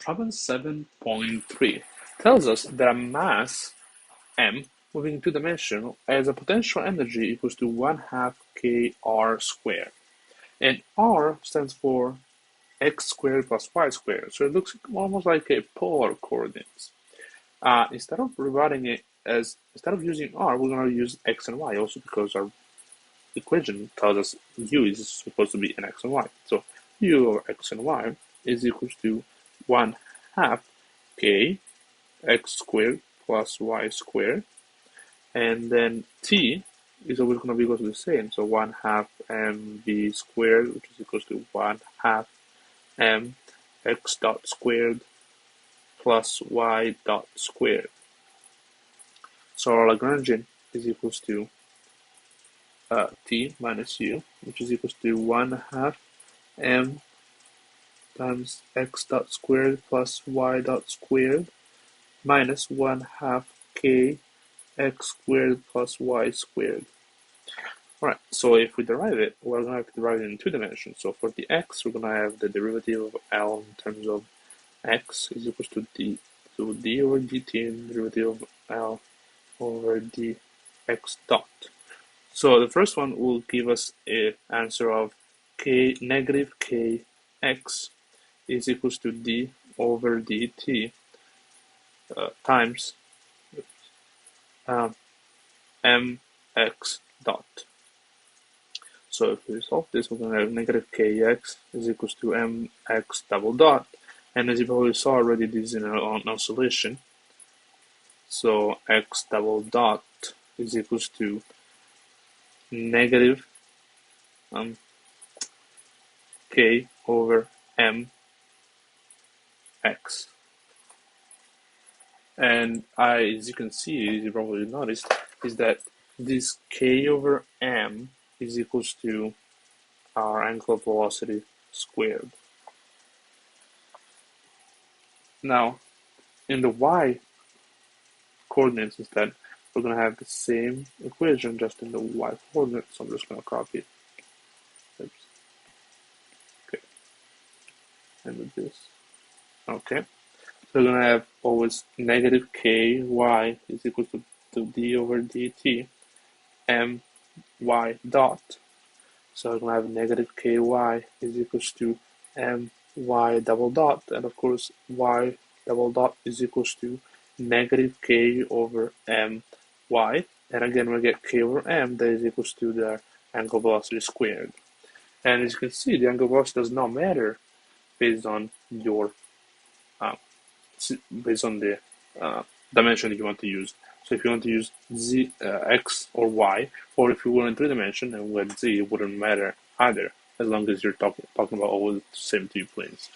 Problem 7.3 tells us that a mass m moving in two dimensions has a potential energy equals to 1/2 kr squared. And r stands for x squared plus y squared, so it looks almost like a polar coordinates. Instead of using r, we're going to use x and y, also because our equation tells us u is supposed to be an x and y. So u over x and y is equals to 1/2 k x squared plus y squared, and then t is always going to be equal to the same, so 1/2 mv squared, which is equals to 1/2 m x dot squared plus y dot squared. So our Lagrangian is equals to t minus u, which is equals to 1/2 m times x dot squared plus y dot squared minus 1/2 k x squared plus y squared. Alright, so if we derive it, we're going to have to derive it in two dimensions. So for the x, we're going to have the derivative of L in terms of x is equals to d over dt, and the derivative of L over dx dot. So the first one will give us an answer of negative kx is equals to d over dt times mx dot. So if we solve this, we're going to have negative kx is equals to mx double dot. And as you probably saw already, this is an oscillation. So x double dot is equals to negative k over m x. And as you can see, as you probably noticed, is that this k over m is equals to our angular velocity squared. Now, in the y coordinates instead, we're going to have the same equation just in the y coordinates, so I'm just going to copy it. Oops. Okay. And with this. Okay. So we're going to have always negative ky is equal to d over dt my dot. So I'm going to have negative ky is equals to my double dot, and of course y double dot is equals to negative k over my, and again we get k over m that is equals to the angular velocity squared. And as you can see, the angular velocity does not matter based on your based on the dimension that you want to use. So if you want to use z, x or y, or if you were in three dimension and with z, it wouldn't matter either, as long as you're talking about all the same two planes.